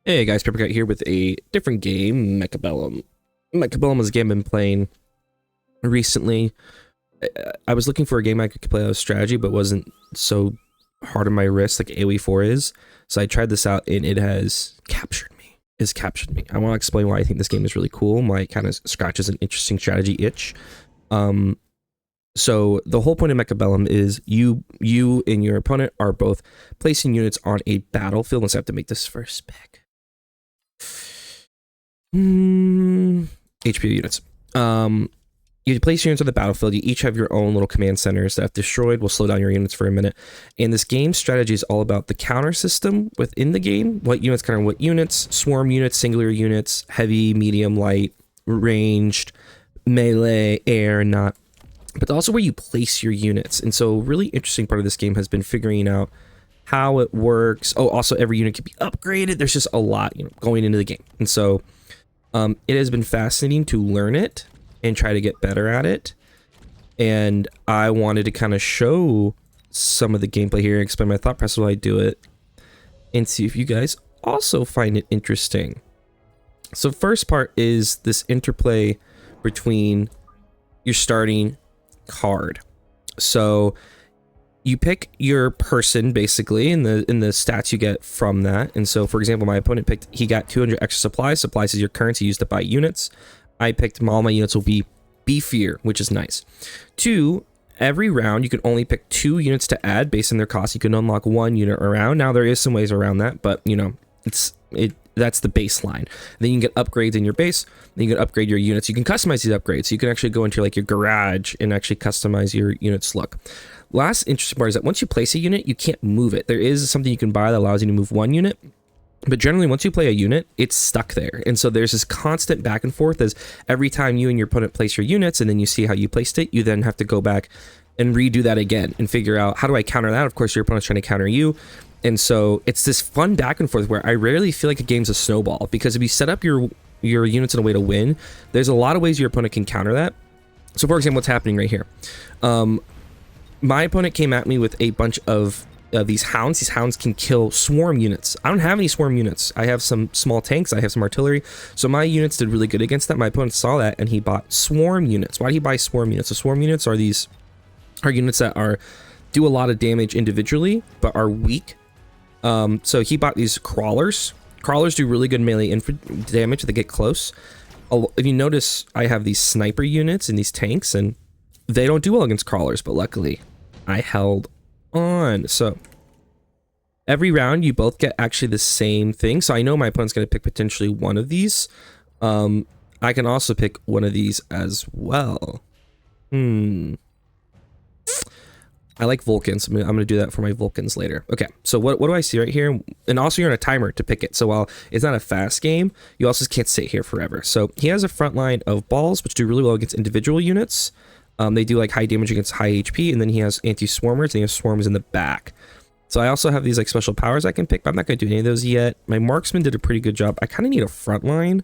Hey guys, Peppercut here with a different game, Mechabellum. Mechabellum is a game I've been playing recently. I was looking for a game I could play out of strategy, but wasn't so hard on my wrist like AoE4 is. So I tried this out and it has captured me. It's captured me. I want to explain why I think this game is really cool, why it kind of scratches an interesting strategy itch. So the whole point of Mechabellum is you and your opponent are both placing units on a battlefield. Let's have to make this first pick. HPU units. You place units on the battlefield. You each have your own little command centers that, if destroyed, will slow down your units for a minute. And this game strategy is all about the counter system within the game. What units counter what units, swarm units, singular units, heavy, medium, light, ranged, melee, air, not. But also where you place your units. And so a really interesting part of this game has been figuring out how it works. Oh, also every unit can be upgraded. There's just a lot, going into the game. And so it has been fascinating to learn it and try to get better at it. And I wanted to kind of show some of the gameplay here and explain my thought process while I do it and see if you guys also find it interesting. So first part is this interplay between your starting card. So you pick your person basically in the stats you get from that. And so for example, my opponent picked, he got 200 extra supplies. Supplies is your currency used to buy units. I picked all my units will be beefier, which is nice. 2, every round you can only pick 2 units to add based on their cost. You can unlock 1 unit around. Now there is some ways around that, but that's the baseline. Then you can get upgrades in your base. Then you can upgrade your units. You can customize these upgrades. So you can actually go into like your garage and actually customize your unit's look. Last interesting part is that once you place a unit, you can't move it. There is something you can buy that allows you to move 1 unit. But generally, once you play a unit, it's stuck there. And so there's this constant back and forth as every time you and your opponent place your units and then you see how you placed it, you then have to go back and redo that again and figure out, how do I counter that? Of course, your opponent's trying to counter you. And so it's this fun back and forth where I rarely feel like a game's a snowball, because if you set up your units in a way to win, there's a lot of ways your opponent can counter that. So for example, what's happening right here? My opponent came at me with a bunch of these hounds. These hounds can kill swarm units. I don't have any swarm units. I have some small tanks. I have some artillery. So my units did really good against that. My opponent saw that and he bought swarm units. Why did he buy swarm units? So swarm units are units that do a lot of damage individually, but are weak. So he bought these crawlers. Crawlers do really good melee damage if they get close. If you notice, I have these sniper units and these tanks, and they don't do well against crawlers, but luckily I held on. So every round you both get actually the same thing. So I know my opponent's going to pick potentially one of these. I can also pick one of these as well. I like Vulcans. I'm going to do that for my Vulcans later. Okay, so what do I see right here? And also you're on a timer to pick it. So while it's not a fast game, you also can't sit here forever. So he has a front line of balls, which do really well against individual units. They do like high damage against high HP, and then he has anti-swarmers, and he has swarms in the back. So I also have these like special powers I can pick, but I'm not going to do any of those yet. My marksman did a pretty good job. I kind of need a front line.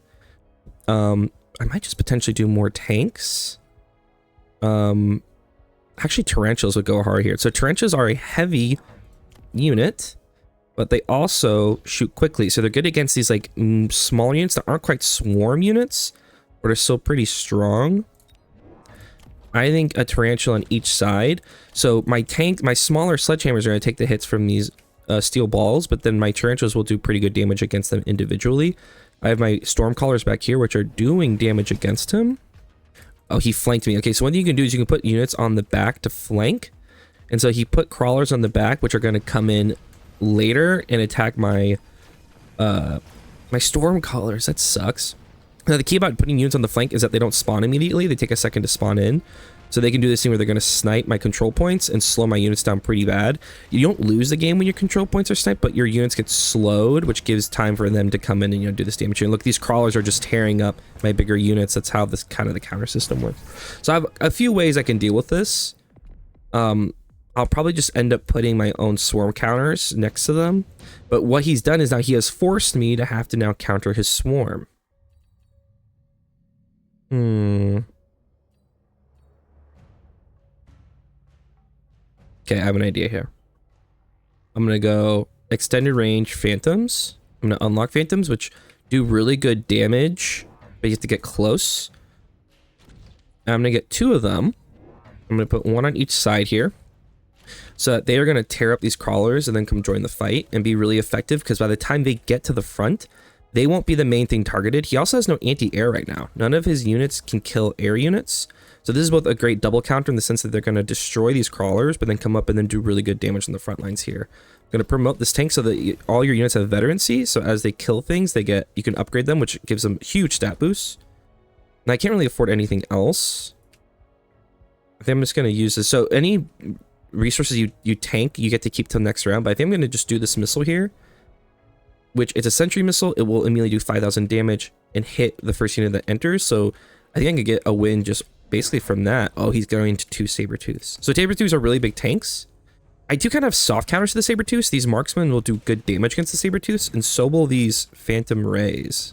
I might just potentially do more tanks. Actually, tarantulas would go hard here. So tarantulas are a heavy unit, but they also shoot quickly. So they're good against these like small units that aren't quite swarm units, but are still pretty strong. I think a tarantula on each side. So my smaller sledgehammers are going to take the hits from these steel balls, but then my tarantulas will do pretty good damage against them individually. I have my stormcallers back here, which are doing damage against him. Oh, he flanked me. Okay, so one thing you can do is you can put units on the back to flank. And so he put crawlers on the back, which are going to come in later and attack my stormcallers. That sucks. Now, the key about putting units on the flank is that they don't spawn immediately. They take a second to spawn in. So they can do this thing where they're going to snipe my control points and slow my units down pretty bad. You don't lose the game when your control points are sniped, but your units get slowed, which gives time for them to come in and do this damage. And look, these crawlers are just tearing up my bigger units. That's how this kind of the counter system works. So I have a few ways I can deal with this. I'll probably just end up putting my own swarm counters next to them. But what he's done is now he has forced me to have to now counter his swarm. Okay, I have an idea here. I'm gonna go extended range phantoms. I'm going to unlock Phantoms, which do really good damage, but you have to get close. And I'm going to get 2 of them. I'm going to put 1 on each side here. So that they are going to tear up these crawlers and then come join the fight and be really effective, because by the time they get to the front, they won't be the main thing targeted. He also has no anti-air right now. None of his units can kill air units. So this is both a great double counter in the sense that they're going to destroy these crawlers, but then come up and then do really good damage on the front lines here. I'm going to promote this tank so that all your units have veterancy. So as they kill things, you can upgrade them, which gives them huge stat boosts. And I can't really afford anything else. I think I'm just going to use this. So any resources you tank, you get to keep till next round. But I think I'm going to just do this missile here, which it's a sentry missile. It will immediately do 5,000 damage and hit the first unit that enters. So I think I could get a win just basically from that. Oh, he's going to 2 Saber-tooths. So Saber-tooths are really big tanks. I do kind of have soft counters to the Saber-tooths. These marksmen will do good damage against the Saber-tooths, and so will these Phantom Rays.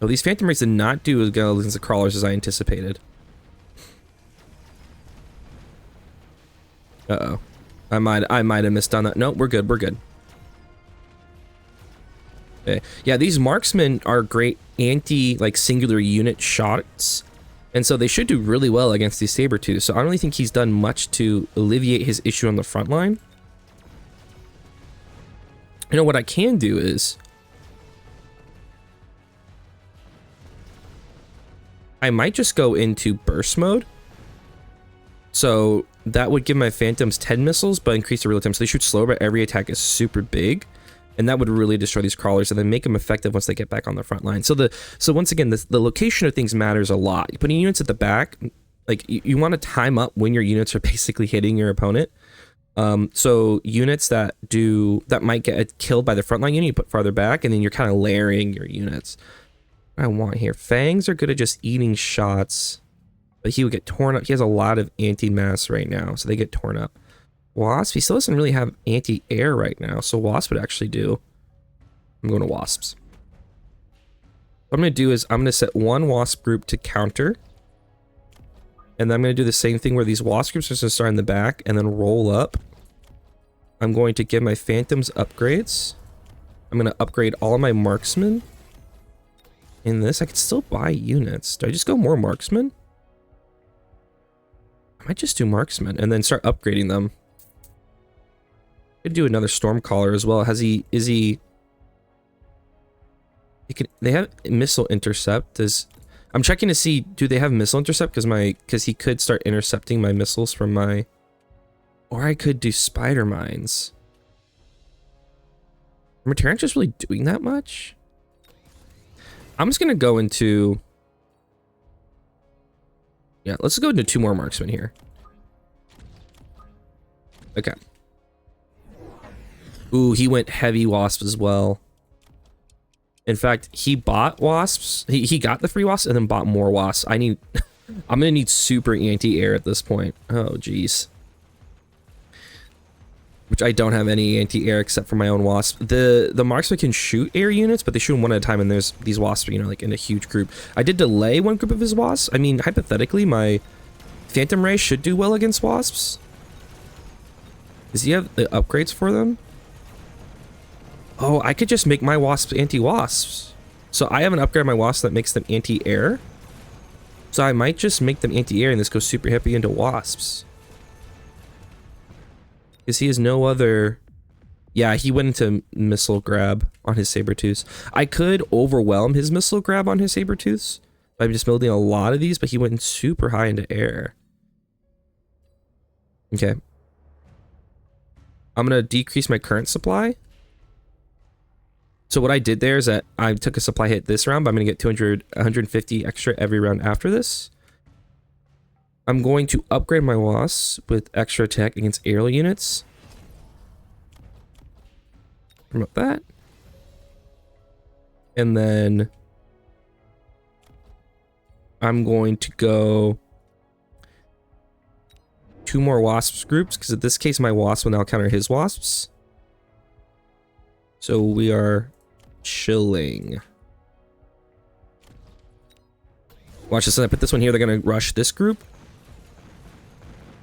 Oh, these Phantom Rays did not do as well against the crawlers as I anticipated. Uh-oh. I might have missed on that. No, we're good, we're good. Okay. Yeah, these marksmen are great like singular unit shots, and so they should do really well against these Saber-tooths. So I don't really think he's done much to alleviate his issue on the front line. You know what I can do is I might just go into burst mode. So that would give my Phantoms 10 missiles, but increase the real time. So they shoot slower, but every attack is super big. And that would really destroy these crawlers and then make them effective once they get back on the front line. So once again, the location of things matters a lot. You're putting units at the back, like you want to time up when your units are basically hitting your opponent. So units that might get killed by the front line unit, you put farther back, and then you're kind of layering your units. What I want here, Fangs are good at just eating shots, but he would get torn up. He has a lot of anti-mass right now, so they get torn up. Wasp, he still doesn't really have anti-air right now, so Wasp would actually do. I'm going to Wasps. What I'm going to do is I'm going to set 1 Wasp group to counter, and then I'm going to do the same thing where these Wasp groups are going to start in the back and then roll up. I'm going to give my Phantoms upgrades. I'm going to upgrade all of my marksmen. In this, I could still buy units. Do I just go more marksmen? I might just do marksmen and then start upgrading them. Could do another Stormcaller as well. They have missile intercept. I'm checking to see, do they have missile intercept? Because he could start intercepting my missiles from my, or I could do spider mines. Are Terrans really doing that much? I'm just gonna go into, yeah, let's go into 2 more marksmen here. Okay. Ooh, he went heavy wasps as well. In fact, he bought wasps. He got the free wasps and then bought more wasps. I'm gonna need super anti-air at this point. Oh, jeez. Which I don't have any anti-air except for my own wasp. The marksman can shoot air units, but they shoot them one at a time, and there's these wasps, you know, like in a huge group. I did delay one group of his wasps. I mean, hypothetically, my Phantom Ray should do well against wasps. Does he have the upgrades for them? Oh, I could just make my wasps anti-wasps. So I have an upgrade on my wasp that makes them anti-air. So I might just make them anti-air and this goes super heavy into wasps. Because he has no other... Yeah, he went into missile grab on his Saber-tooths. I could overwhelm his missile grab on his Saber-tooths by just building a lot of these, but he went super high into air. Okay. I'm going to decrease my current supply. So what I did there is that I took a supply hit this round, but I'm going to get 150 extra every round after this. I'm going to upgrade my wasps with extra attack against aerial units. Promote that. And then I'm going to go 2 more wasps groups, because in this case my wasp will now counter his wasps. So we are chilling. Watch this. When I put this one here, they're going to rush this group.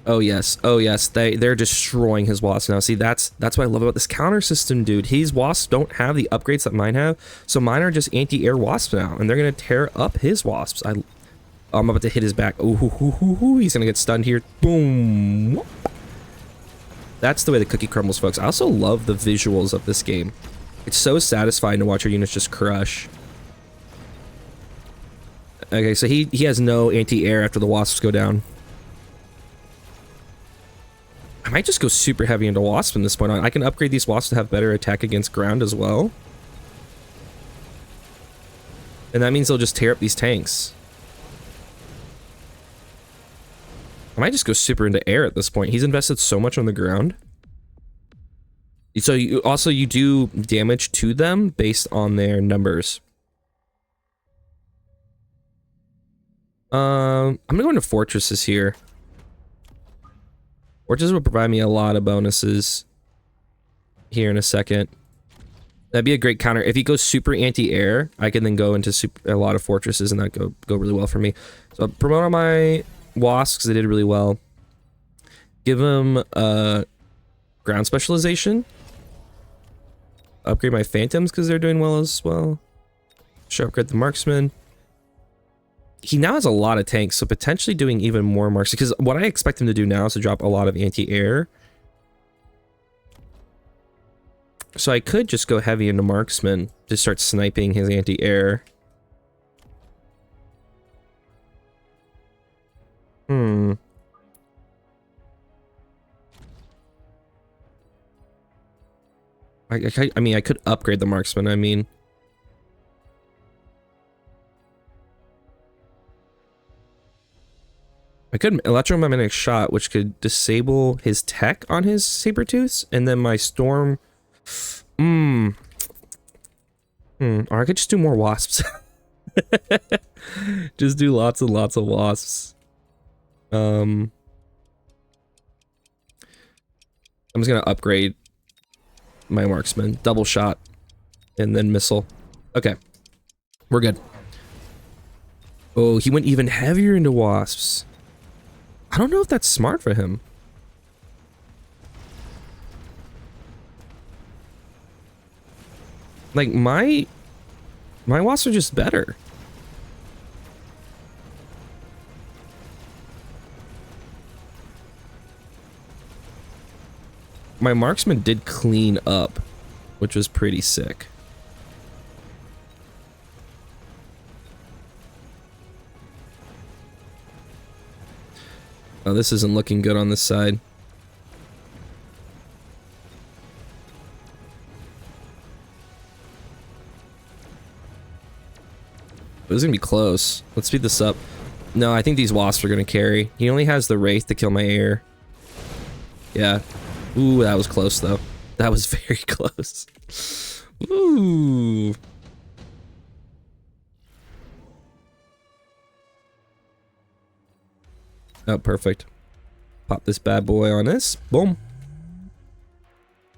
Oh yes, oh yes, they're destroying his wasps now. See, that's what I love about this counter system, dude. His wasps don't have the upgrades that mine have, so mine are just anti-air wasps now, and they're gonna tear up his wasps. I'm about to hit his back. Ooh, he's gonna get stunned here. Boom. That's the way the cookie crumbles, folks. I also love the visuals of this game. It's so satisfying to watch your units just crush. Okay, so he has no anti-air after the wasps go down. I might just go super heavy into wasp from this point on. I can upgrade these wasps to have better attack against ground as well. And that means they'll just tear up these tanks. I might just go super into air at this point. He's invested so much on the ground. So you do damage to them based on their numbers. I'm gonna go into fortresses here. Fortresses will provide me a lot of bonuses here in a second. That'd be a great counter. If he goes super anti-air, I can then go into a lot of fortresses and that go really well for me. So I'll promote on my wasps because they did really well. Give him ground specialization. Upgrade my phantoms because they're doing well as well. Should upgrade the marksman. He now has a lot of tanks, so potentially doing even more marks, because what I expect him to do now is to drop a lot of anti-air. So I could just go heavy into marksman to start sniping his anti-air. I mean, I could upgrade the marksman, I mean. I could electromagnetic shot, which could disable his tech on his saber-tooths, and then my storm... Or I could just do more wasps. Just do lots and lots of wasps. I'm just gonna upgrade my marksman. Double shot, and then missile. Okay. We're good. Oh, he went even heavier into wasps. I don't know if that's smart for him. Like, my wasps are just better. My marksman did clean up, which was pretty sick. Oh, this isn't looking good on this side. This is gonna be close. Let's speed this up. No, I think these wasps are gonna carry. He only has the wraith to kill my air. Yeah. Ooh, that was close though. That was very close. Ooh. Oh, perfect. Pop this bad boy on this. Boom.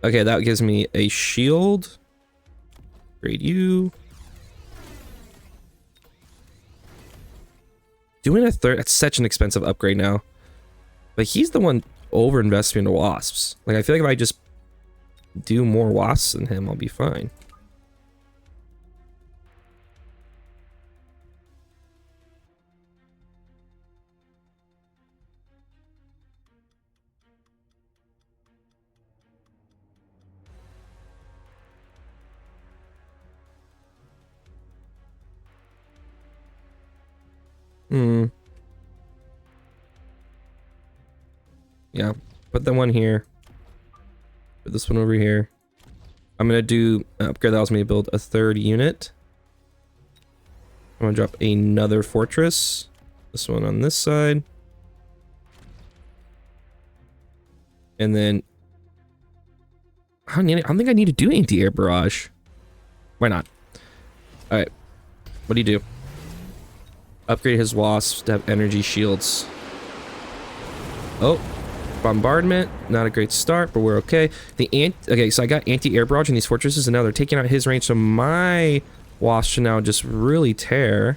Okay, that gives me a shield. Grade you. Doing a third, that's such an expensive upgrade now. But he's the one over-investing into wasps. Like, I feel like if I just do more wasps than him, I'll be fine. Yeah, put that one here. Put this one over here. I'm gonna do an upgrade that allows me to build a third unit. I'm gonna drop another fortress. This one on this side. And then I don't think I need to do anti-air barrage. Why not? Alright. What do you do? Upgrade his wasps to have energy shields. Oh. Bombardment, not a great start, but we're okay. Okay, so I got anti-air barrage in these fortresses, and now they're taking out his range, so my wasps should now just really tear.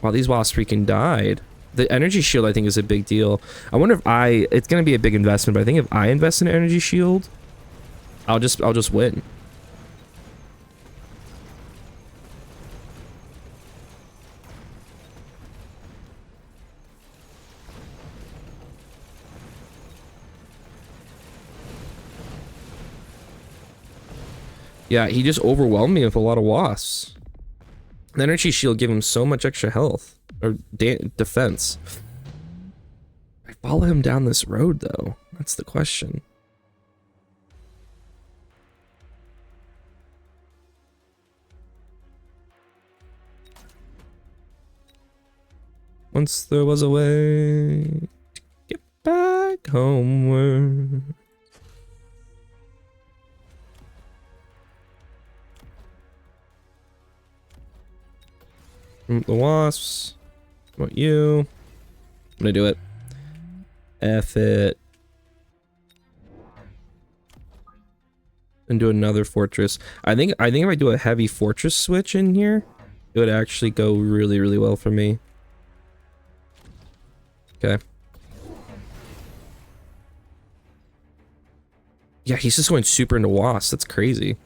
Wow, these wasps freaking died. The energy shield, I think, is a big deal. I wonder if it's going to be a big investment, but I think if I invest in an energy shield, I'll just win. Yeah, he just overwhelmed me with a lot of wasps. The energy shield gave him so much extra health. Or defense. I follow him down this road, though. That's the question. Once there was a way to get back homeward. The wasps. What you? I'm gonna do it. F it. And do another fortress. I think if I do a heavy fortress switch in here, it would actually go really, really well for me. Okay. Yeah, he's just going super into wasps. That's crazy.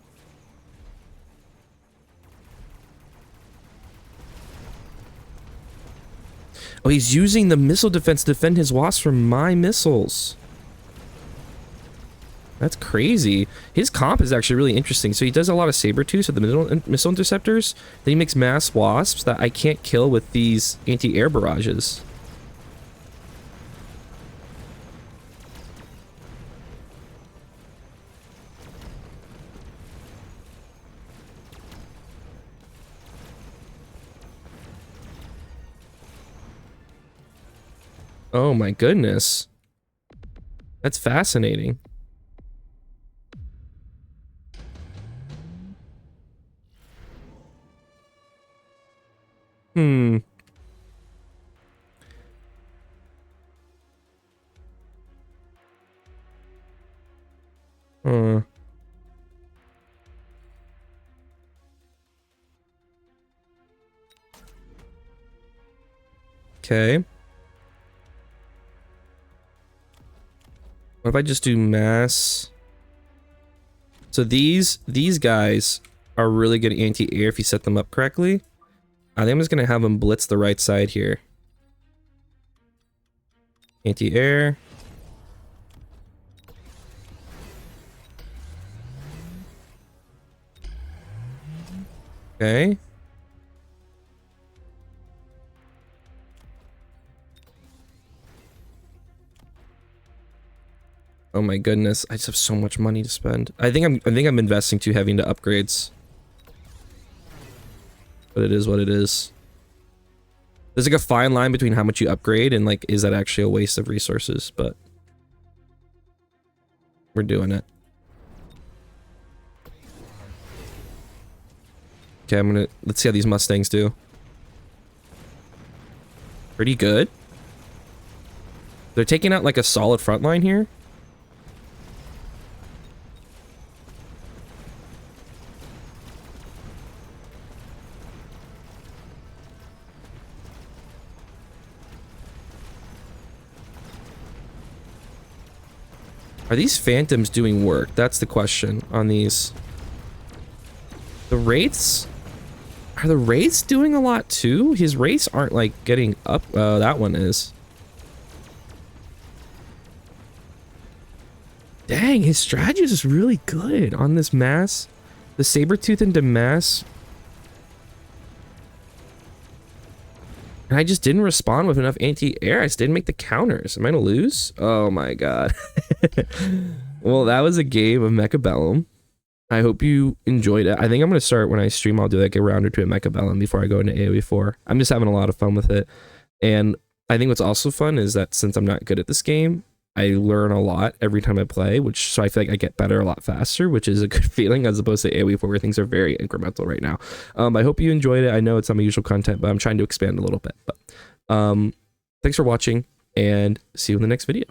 Oh, he's using the missile defense to defend his wasps from my missiles. That's crazy. His comp is actually really interesting. So he does a lot of saber-tooths with the missile interceptors. Then he makes mass wasps that I can't kill with these anti-air barrages. Oh my goodness. That's fascinating. Okay. What if I just do mass? So these guys are really good anti-air if you set them up correctly. I think I'm just gonna have them blitz the right side here. Anti-air. Okay. Oh my goodness, I just have so much money to spend. I think I'm investing too heavy into upgrades. But it is what it is. There's like a fine line between how much you upgrade and like, is that actually a waste of resources? But we're doing it. Okay, let's see how these Mustangs do. Pretty good. They're taking out like a solid front line here. Are these phantoms doing work? That's the question on these. The wraiths? Are the wraiths doing a lot too? His wraiths aren't like getting up. That one is. Dang, his strategy is really good on this mass. The saber-tooth into mass. And I just didn't respond with enough anti-air. I just didn't make the counters. Am I gonna lose? Oh my god. Well, that was a game of Mechabellum. I hope you enjoyed it. I think I'm gonna start when I stream. I'll do like a round or two at Mechabellum before I go into AoE 4. I'm just having a lot of fun with it. And I think what's also fun is that since I'm not good at this game, I learn a lot every time I play, so I feel like I get better a lot faster, which is a good feeling as opposed to AoE 4 where things are very incremental right now. I hope you enjoyed it. I know it's not my usual content, but I'm trying to expand a little bit. But thanks for watching, and see you in the next video.